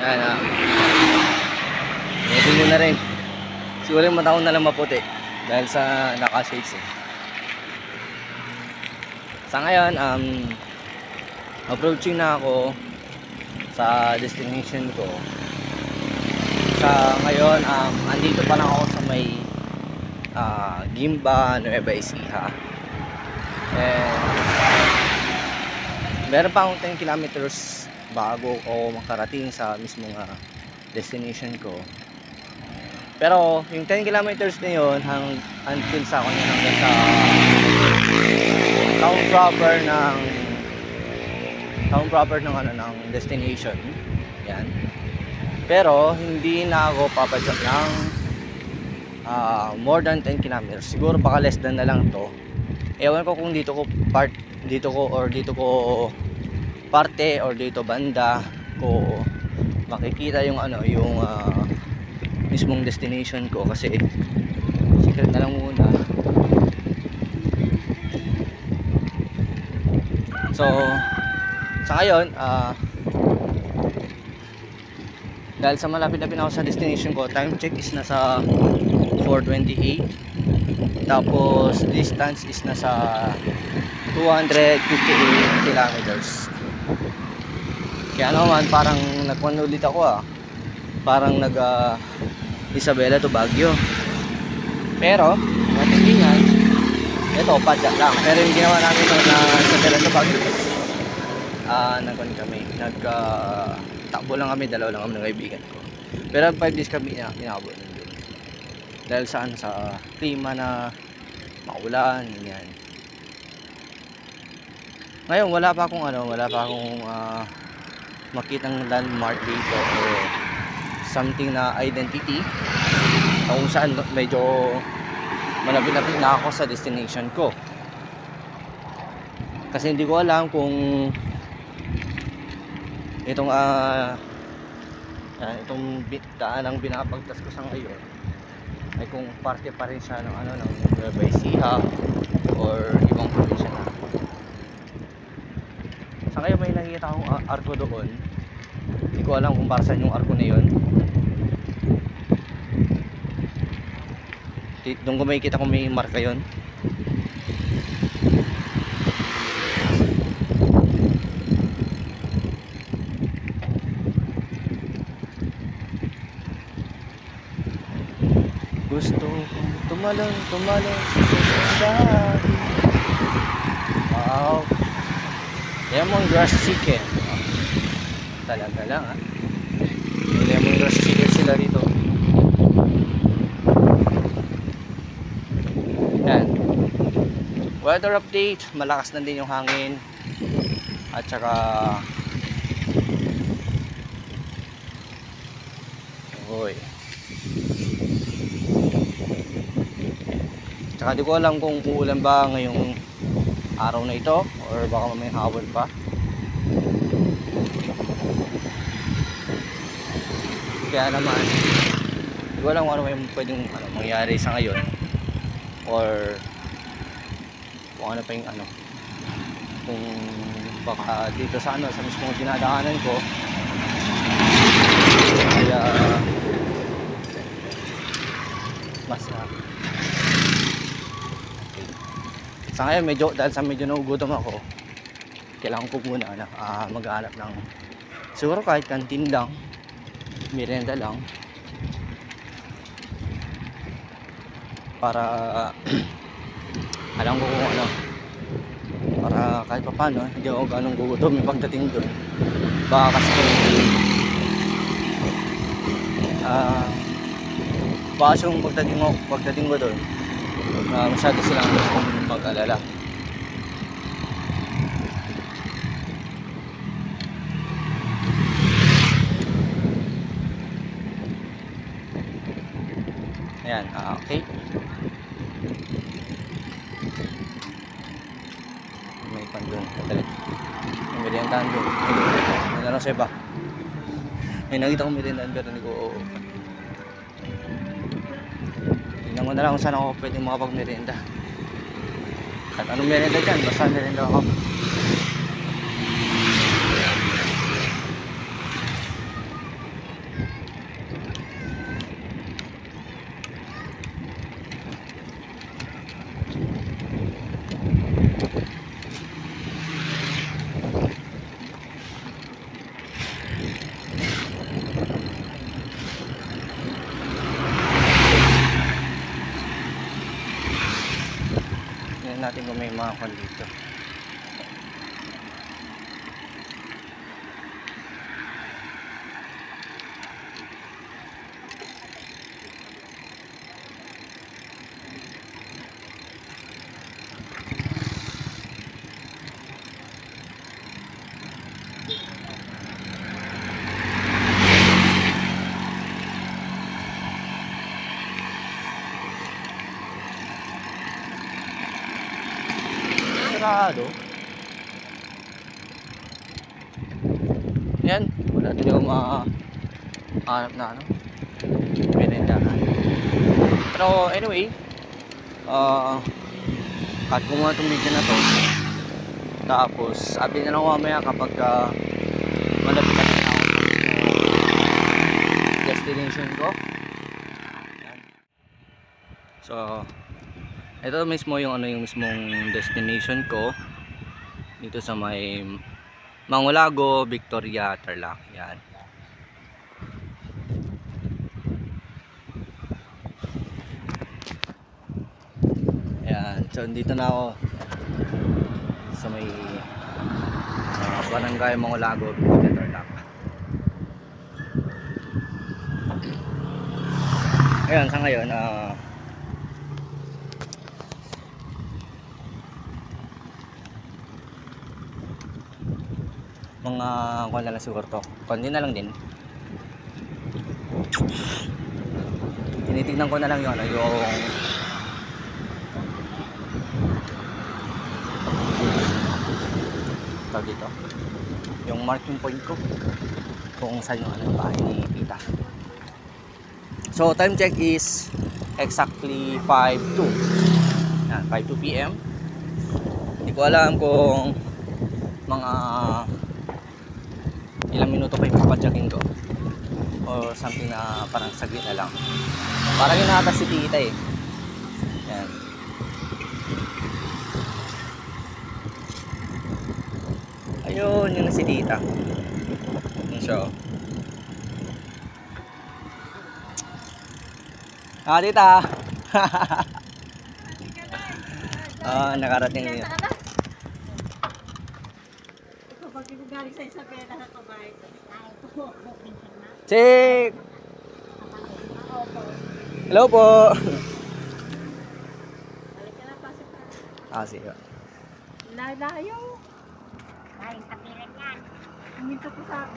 Yan, medyo nyo na rin. Siguro yung mata ko na lang maputi dahil sa naka-shades eh. Sa ngayon, approaching na ako sa destination ko. Sa ngayon, andito pa lang ako sa may Gimba, Nueva Ecija. And meron pa akong 10 kilometers bago ako makarating sa mismong destination ko. Pero yung 10 kilometers na yun until sa kanya hanggang sa town proper ng ng destination. Yan. Pero hindi na ako papadyak ng more than 10 kilometers. Siguro baka less than na lang to. Ewan ko kung dito ko parte or dito banda ko makikita yung yung mismong destination ko, kasi secret na lang muna. So sa ngayon, dahil sa malapit-lapit ako sa destination ko, time check is nasa 4:28, tapos distance is nasa 258 kilometers. Kaya naman parang nagpanulit ako parang Isabela to Baguio. Pero natindihan ito padyak lang. Pero yung ginawa namin na Isabela to Baguio, takbo lang kami, dalawa lang kami ng kaibigan ko. Pero 5 days kami inabot nandun. Dahil sa klima na maulan, yan. Ngayon wala pa akong makitang landmark dito o something na identity kung saan medyo malapit-lapit na ako sa destination ko. Kasi hindi ko alam kung itong daanang binapagtas ko sa ngayon ay kung parte pa rin siya ng ng Nueva Ecija or ibang probinsya na. Sa ngayon may nakikita akong arko doon. Hindi ko alam kung para saan yung arko na yun. Doon ko makikita kung may marka yun. Gusto kong tumalon sa dati. Wow. Lemongrass chicken. Talaga lang may lemongrass chicken sila rito. Yan. Weather update, malakas na din yung hangin. At saka tsaka di ko alam kung uulan ba ngayong araw na ito or baka may hawal pa. Kaya naman di ko alam kung ano yung pwedeng mangyari sa ngayon or kung ano pa yung kung baka dito sa sa mismong dinadaanan ko kaya mas sa ngayon dahil sa medyo nagugutom ako, kailangan ko muna maghanap ng siguro kahit kantin lang, merienda lang, para alam ko kung para kahit pa paano hindi ako ganong gugutom yung pagdating doon. Baka kasi baka yung pagdating ko doon masyado silang mag-alala. Ayan, okay. May pan doon, kadali. May meriendahan doon. May nalang sa iba. May nakita kong meriendahan pero hindi ko tingnan ko na lang kung saan ako pwede makapag-merienda. At anong merienda dyan? Basta merienda ako. Tingnan natin kung may mga kwan dito. Sarado. Yan, wala din ako mahanap na ano, merendahan. Pero anyway, cut ko muna itong video na to. Tapos update na lang ako mamaya kapag malapit na ako sa destination ko. Yan. So ito mismo yung ano, yung mismong destination ko dito sa may Mangulago, Victoria, Tarlac. Yan. Yan. So dito na ako sa may barangay Mangulago, Victoria, Tarlac. Ayun, sa ngayon mga kuwan na lang siguro to. Kundi na lang din. Tinitignan ko na lang yung ano, yung tawag dito, yung marking point ko kung saan yung ano, bahay ni tita. So time check is exactly 5:02. Yan, 5:02 PM. Hindi ko alam kung mga ilang minuto pa yung papadyakin ko o something na parang saglit na lang. Parang yun nata si tita eh. Yan. Ayun, yun na si tita. Yun siya. Tita. Nakarating yun. Check! Hello po! Sige. Layo. Kain kapilan yan. Huminto po sa